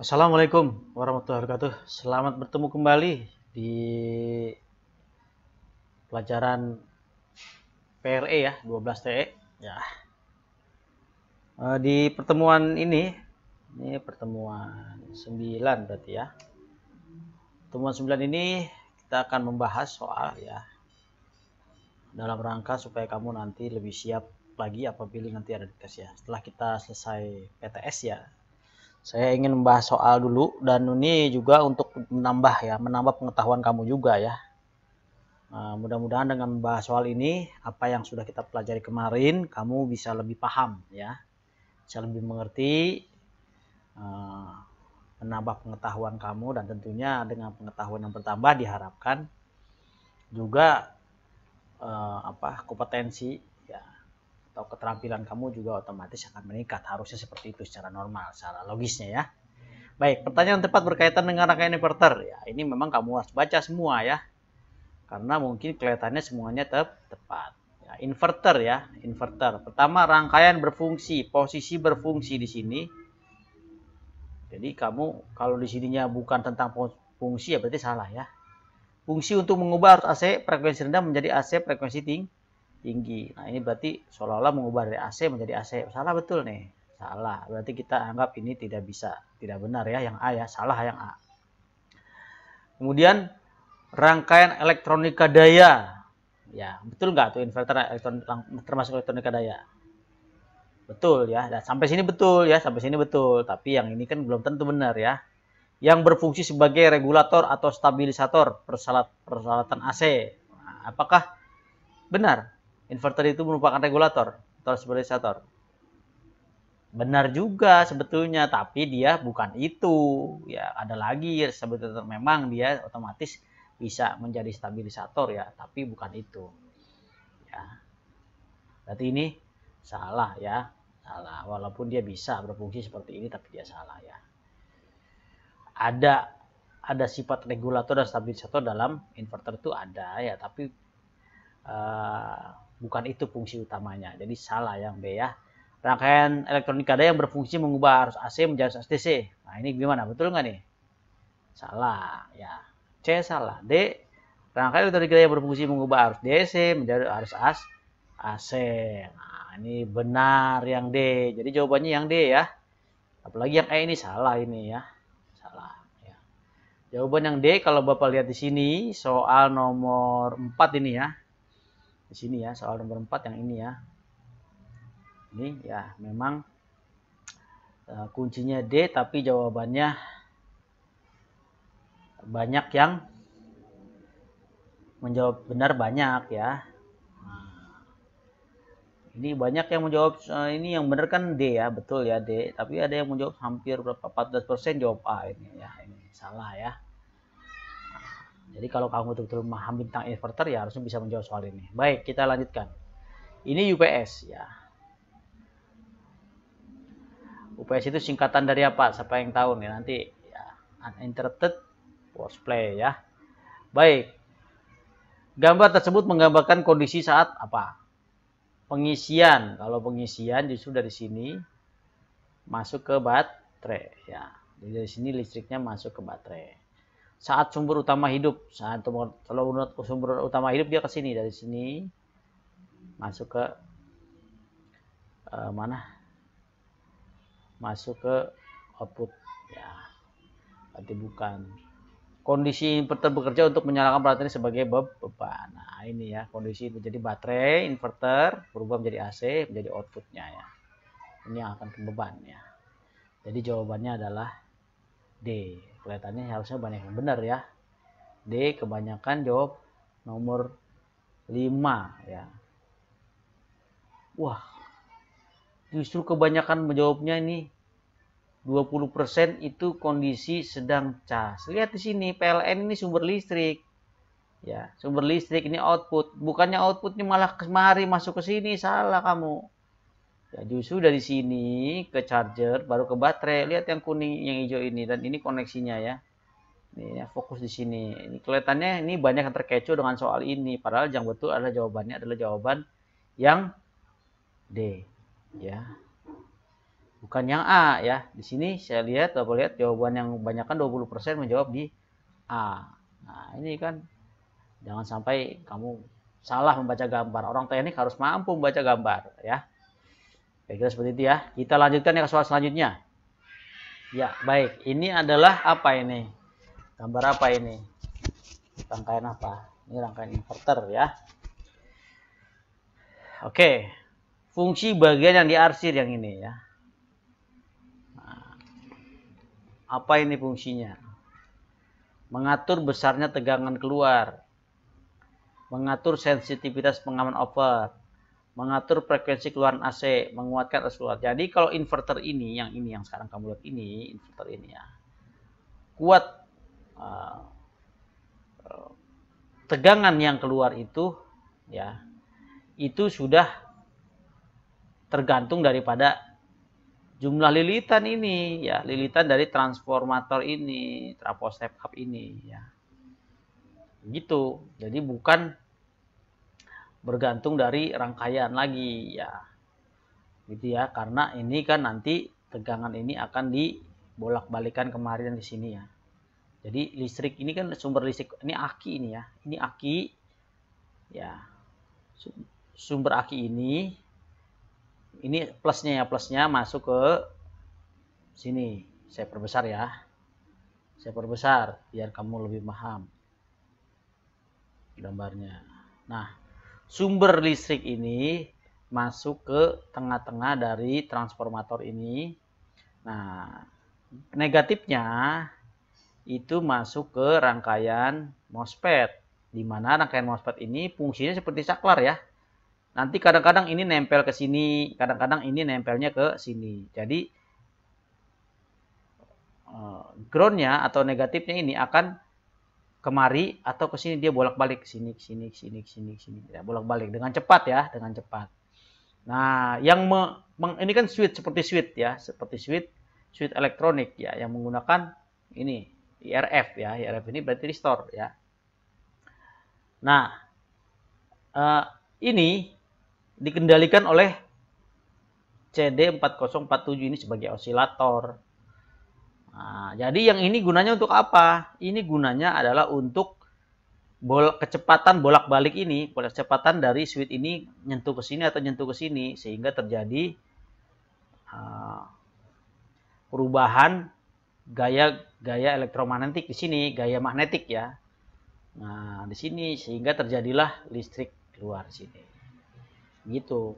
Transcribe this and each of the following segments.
Assalamualaikum warahmatullahi wabarakatuh. Selamat bertemu kembali di pelajaran PRE ya, 12 TE. Ya. Di pertemuan ini pertemuan 9 berarti ya. Pertemuan 9 ini kita akan membahas soal ya dalam rangka supaya kamu nanti lebih siap lagi apabila nanti ada tes ya. Setelah kita selesai PTS ya, saya ingin membahas soal dulu dan ini juga untuk menambah pengetahuan kamu juga ya. Nah, mudah-mudahan dengan membahas soal ini, apa yang sudah kita pelajari kemarin, kamu bisa lebih paham ya, bisa lebih mengerti, menambah pengetahuan kamu dan tentunya dengan pengetahuan yang bertambah diharapkan juga kompetensi ya atau keterampilan kamu juga otomatis akan meningkat. Harusnya seperti itu secara normal, secara logisnya ya. Baik, pertanyaan tepat berkaitan dengan rangkaian inverter ya. Ini memang kamu harus baca semua ya. Karena mungkin kelihatannya semuanya tepat. Ya, inverter ya, inverter. Pertama rangkaian berfungsi, posisi berfungsi di sini. Jadi kamu kalau di sininya bukan tentang fungsi ya berarti salah ya. Fungsi untuk mengubah arus AC frekuensi rendah menjadi AC frekuensi tinggi. Nah ini berarti seolah-olah mengubah dari AC menjadi AC. Salah betul nih. Salah. Berarti kita anggap ini tidak bisa, tidak benar ya. Yang A ya, salah yang A. Kemudian rangkaian elektronika daya. Ya, betul nggak tuh inverter termasuk elektronika daya? Betul ya. Dan sampai sini betul ya, sampai sini betul. Tapi yang ini kan belum tentu benar ya. Yang berfungsi sebagai regulator atau stabilisator peralatan AC. Nah, apakah benar inverter itu merupakan regulator atau stabilisator? Benar juga sebetulnya, tapi dia bukan itu. Ya, ada lagi sebetulnya memang dia otomatis bisa menjadi stabilisator ya, tapi bukan itu. Ya. Berarti ini salah ya. Salah, walaupun dia bisa berfungsi seperti ini tapi dia salah ya. Ada sifat regulator dan stabilisator dalam inverter itu ada ya, tapi bukan itu fungsi utamanya. Jadi salah yang B ya. Rangkaian elektronika daya yang berfungsi mengubah arus AC menjadi arus DC. Nah ini gimana? Betul nggak nih? Salah ya. C salah. D. Rangkaian elektronika daya yang berfungsi mengubah arus DC menjadi arus AC. Nah ini benar yang D. Jadi jawabannya yang D ya. Apalagi yang E ini salah ini ya. Salah. Ya. Jawaban yang D kalau Bapak lihat di sini soal nomor 4 ini ya. Di sini ya soal nomor 4 yang ini ya. Ini ya memang kuncinya D tapi jawabannya banyak yang menjawab benar banyak ya. Nah, ini banyak yang menjawab ini yang benar kan D ya, betul ya D. Tapi ada yang menjawab hampir berapa 14% jawab A ini ya. Ini salah ya. Nah, jadi kalau kamu betul-betul memahami tentang inverter ya harusnya bisa menjawab soal ini. Baik, kita lanjutkan. Ini UPS ya. UPS itu singkatan dari apa? Siapa yang tahu nih nanti ya. Uninterrupted power supply ya. Baik. Gambar tersebut menggambarkan kondisi saat apa? Pengisian. Kalau pengisian justru dari sini masuk ke baterai ya. Jadi dari sini listriknya masuk ke baterai. Saat sumber utama hidup, kalau sumber utama hidup dia ke sini, dari sini masuk ke mana? Masuk ke output ya. Berarti bukan. Kondisi inverter bekerja untuk menyalakan peralatan ini sebagai beban. Nah ini ya kondisi menjadi baterai inverter berubah menjadi AC menjadi outputnya ya. Ini yang akan ke beban ya. Jadi jawabannya adalah D. Kelihatannya harusnya banyak yang benar ya. D kebanyakan jawab nomor 5 ya. Wah, justru kebanyakan menjawabnya ini 20% itu kondisi sedang cas. Lihat di sini PLN ini sumber listrik. Ya, sumber listrik ini output. Bukannya outputnya malah kemari masuk ke sini, salah kamu. Ya, justru dari sini ke charger baru ke baterai. Lihat yang kuning, yang hijau ini dan ini koneksinya ya. Ini ya, fokus di sini. Ini kelihatannya ini banyak yang terkecoh dengan soal ini. Padahal yang betul adalah jawabannya adalah jawaban yang D. Ya. bukan yang A ya. Di sini saya lihat, coba lihat jawaban yang kebanyakan 20% menjawab di A. Nah, ini kan jangan sampai kamu salah membaca gambar. Orang teknik harus mampu membaca gambar ya. Kira-kira seperti itu ya. Kita lanjutkan ya ke soal selanjutnya. Ya, baik. Ini adalah apa ini? Gambar apa ini? Rangkaian apa? Ini rangkaian inverter ya. Oke. Fungsi bagian yang diarsir yang ini ya. Nah, apa ini fungsinya? Mengatur besarnya tegangan keluar. Mengatur sensitivitas pengaman over. Mengatur frekuensi keluaran AC, menguatkan arus keluar. Jadi kalau inverter ini yang sekarang kamu lihat ini, inverter ini ya. Kuat tegangan yang keluar itu ya. Itu sudah tergantung daripada jumlah lilitan ini ya, lilitan dari transformator ini, trafo step up ini ya. Gitu. Jadi bukan bergantung dari rangkaian lagi ya. Gitu ya, karena ini kan nanti tegangan ini akan dibolak-balikan kemarin di sini ya. Jadi listrik ini kan sumber listrik, ini aki ini ya. Ini aki ya. Sumber aki ini plusnya ya, plusnya masuk ke sini. Saya perbesar ya. Saya perbesar biar kamu lebih paham gambarnya. Nah, sumber listrik ini masuk ke tengah-tengah dari transformator ini. Nah, negatifnya itu masuk ke rangkaian MOSFET. Di mana rangkaian MOSFET ini fungsinya seperti saklar ya. Nanti kadang-kadang ini nempel ke sini, kadang-kadang ini nempelnya ke sini. Jadi groundnya atau negatifnya ini akan kemari atau ke sini, dia bolak-balik ke sini, ke sini, ke sini, ke sini, ke sini. Ya, bolak-balik dengan cepat ya, dengan cepat. Nah, yang ini kan switch seperti switch ya, seperti switch elektronik ya, yang menggunakan ini IRF ya. IRF ini berarti restore ya. Nah, ini dikendalikan oleh CD4047 ini sebagai osilator. Nah, jadi yang ini gunanya untuk apa? Ini gunanya adalah untuk kecepatan bolak-balik ini, kecepatan dari switch ini nyentuh ke sini atau nyentuh ke sini, sehingga terjadi perubahan gaya elektromagnetik di sini, gaya magnetik ya. Nah, di sini sehingga terjadilah listrik keluar sini. Gitu.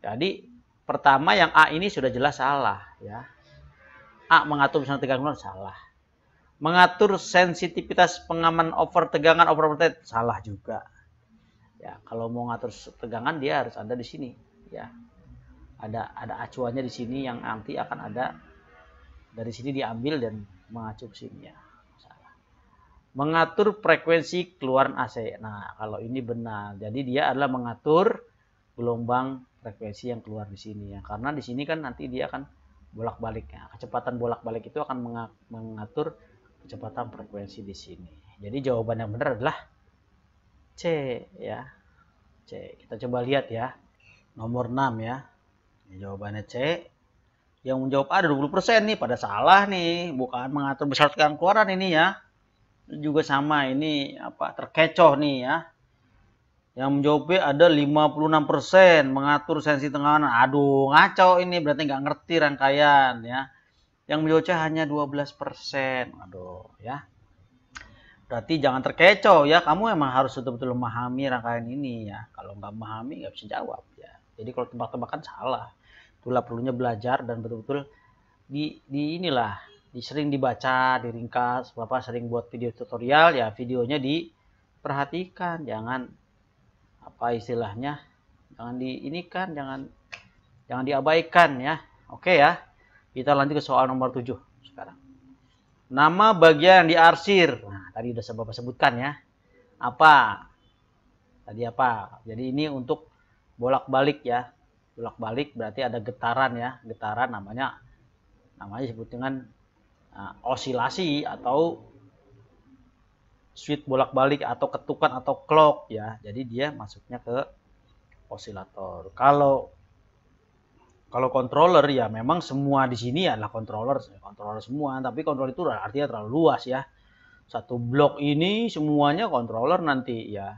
Jadi pertama yang A ini sudah jelas salah ya. A mengatur besar tegangan salah. Mengatur sensitivitas pengaman over tegangan over voltage salah juga. Ya, kalau mau ngatur tegangan dia harus ada di sini ya. Ada acuannya di sini yang nanti akan ada dari sini diambil dan mengacu ke sini ya. Salah. Mengatur frekuensi keluaran AC. Nah, kalau ini benar. Jadi dia adalah mengatur gelombang frekuensi yang keluar di sini ya. Karena di sini kan nanti dia akan bolak-baliknya. Kecepatan bolak-balik itu akan mengatur kecepatan frekuensi di sini. Jadi jawaban yang benar adalah C ya. C. Kita coba lihat ya. Nomor 6 ya. Jawabannya C. Yang menjawab A ada 20% nih, pada salah nih. Bukan mengatur besar tegangan keluaran ini ya. Juga sama ini apa terkecoh nih ya. Yang menjawab B ada 56%, mengatur sensi tekanan. Aduh, ngaco ini, berarti nggak ngerti rangkaian ya. Yang menjawab C hanya 12%. Aduh ya. Berarti jangan terkecoh ya. Kamu emang harus betul-betul memahami rangkaian ini ya. Kalau nggak memahami nggak bisa jawab ya. Jadi kalau tebak-tebakan salah. Itulah perlunya belajar dan betul-betul sering dibaca, diringkas. Bapak sering buat video tutorial ya, videonya diperhatikan, jangan apa istilahnya, jangan diabaikan ya. Oke ya. Kita lanjut ke soal nomor 7 sekarang. Nama bagian yang diarsir. Nah, tadi udah Bapak sebutkan ya. Apa? Tadi apa? Jadi ini untuk bolak-balik ya. Bolak-balik berarti ada getaran ya. Getaran namanya disebut dengan osilasi atau switch bolak-balik atau ketukan atau clock ya. Jadi dia masuknya ke osilator. Kalau Kalau controller ya memang semua di sini adalah controller semua, tapi controller itu artinya terlalu luas ya. Satu blok ini semuanya controller nanti ya.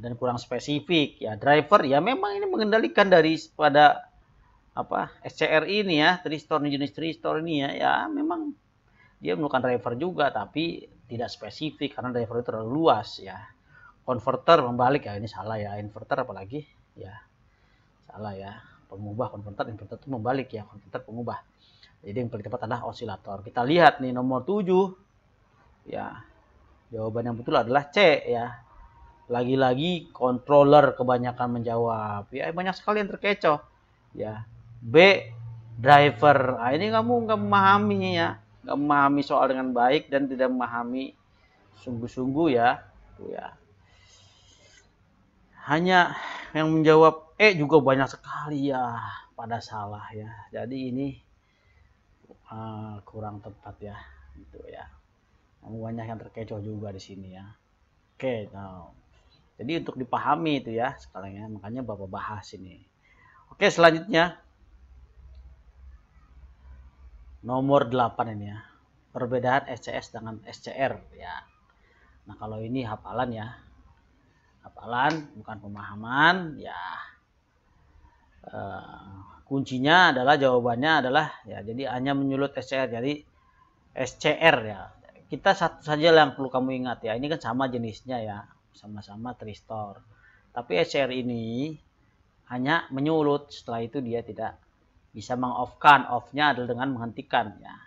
Dan kurang spesifik ya. Driver ya memang ini mengendalikan dari pada SCR ini ya, Tristor jenis Tristor ini ya. Ya memang dia memerlukan driver juga tapi tidak spesifik karena driver itu terlalu luas ya. Converter membalik ya, ini salah ya. Inverter apalagi ya. Salah ya. Pengubah inverter itu membalik ya, konverter pengubah. Jadi yang paling tepat adalah osilator. Kita lihat nih nomor 7 ya. Jawaban yang betul adalah C ya. Lagi-lagi controller kebanyakan menjawab. Ya banyak sekali yang terkecoh. Ya. B driver. Nah, ini kamu nggak memahami ya. Nggak memahami soal dengan baik dan tidak memahami sungguh-sungguh ya. Tuh ya. Hanya yang menjawab E juga banyak sekali ya, pada salah ya. Jadi ini kurang tepat ya, gitu ya. Banyak yang terkecoh juga di sini ya. Oke, nah, jadi untuk dipahami itu ya sekarang ya, makanya Bapak bahas ini. Oke, selanjutnya nomor 8 ini ya. Perbedaan SCS dengan SCR ya. Nah, kalau ini hafalan ya. Hafalan bukan pemahaman ya. Kuncinya adalah jawabannya adalah ya, jadi hanya menyulut SCR. Jadi SCR ya, kita satu saja yang perlu kamu ingat ya, ini kan sama jenisnya ya, sama-sama Tristor, tapi SCR ini hanya menyulut, setelah itu dia tidak bisa mengoff-kan. Off-nya adalah dengan menghentikan ya,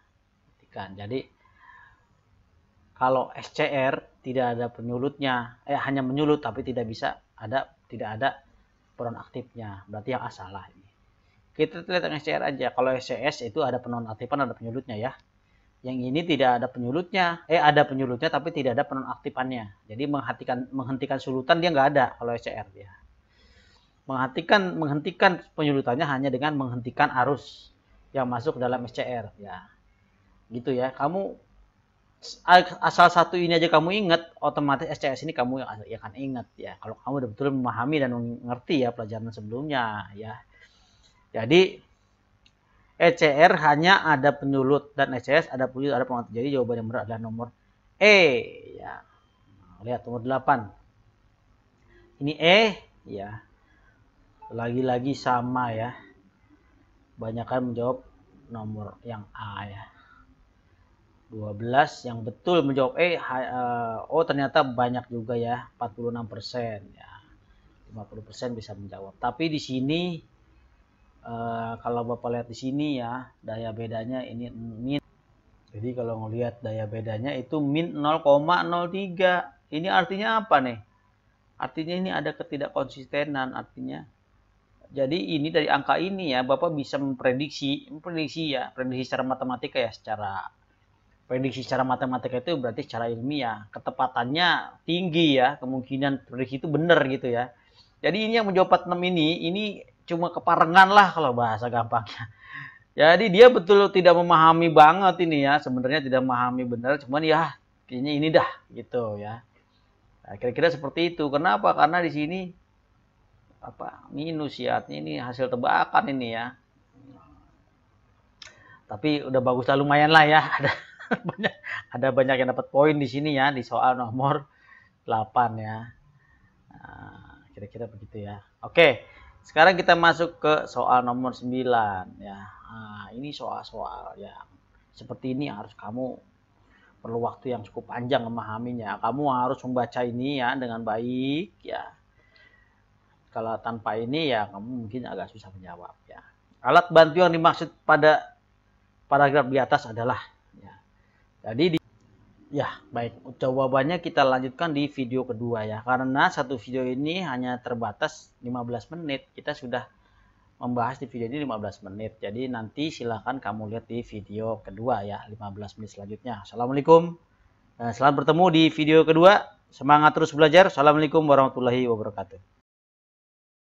hentikan. Jadi kalau SCR tidak ada penyulutnya, hanya menyulut tapi tidak ada peron aktifnya, berarti yang A salah ini. Kita lihat yang SCR aja. Kalau SCS itu ada penonaktifan, ada penyulutnya ya. Yang ini tidak ada penyulutnya, ada penyulutnya tapi tidak ada penonaktifannya. Jadi menghentikan sulutan dia nggak ada kalau SCR ya. Menghentikan penyulutannya hanya dengan menghentikan arus yang masuk dalam SCR ya. Gitu ya. Kamu asal satu ini aja kamu ingat, otomatis SCS ini kamu yang akan ingat ya. Kalau kamu udah betul memahami dan mengerti ya pelajaran sebelumnya ya. Jadi ECR hanya ada penyulut dan SCS ada penyulut, ada pengontrol. Jadi jawaban yang benar adalah nomor E ya. Lihat nomor 8. Ini E ya. Lagi-lagi sama ya. Banyakan menjawab nomor yang A ya. 12 yang betul menjawab oh ternyata banyak juga ya, 46% ya. 50% bisa menjawab. Tapi di sini kalau Bapak lihat di sini ya, daya bedanya ini min. Jadi kalau ngelihat daya bedanya itu min 0,03. Ini artinya apa nih? Artinya ini ada ketidakkonsistenan, artinya. Jadi ini dari angka ini ya, Bapak bisa memprediksi secara matematika ya, prediksi secara matematika itu berarti secara ilmiah, ketepatannya tinggi ya, kemungkinan prediksi itu benar gitu ya. Jadi ini yang menjawab 46 ini cuma keparengan lah kalau bahasa gampangnya. Jadi dia betul tidak memahami banget ini ya, sebenarnya tidak memahami benar, cuman ya kayaknya ini dah gitu ya. Nah, kira-kira seperti itu. Kenapa? Karena di sini minus ya, artinya ini hasil tebakan ini ya. Tapi udah bagus lah, lumayan lah ya. Ada banyak yang dapat poin di sini ya, di soal nomor 8 ya. Nah, kira-kira begitu ya. Oke, sekarang kita masuk ke soal nomor 9 ya. Nah, ini soal-soal yang seperti ini harus kamu perlu waktu yang cukup panjang memahaminya. Kamu harus membaca ini ya dengan baik ya. Kalau tanpa ini ya kamu mungkin agak susah menjawab ya. Alat bantu yang dimaksud pada paragraf di atas adalah ya. Jadi baik, jawabannya kita lanjutkan di video kedua ya. Karena satu video ini hanya terbatas 15 menit. Kita sudah membahas di video ini 15 menit. Jadi nanti silahkan kamu lihat di video kedua ya, 15 menit selanjutnya. Assalamualaikum. Selamat bertemu di video kedua. Semangat terus belajar. Assalamualaikum warahmatullahi wabarakatuh.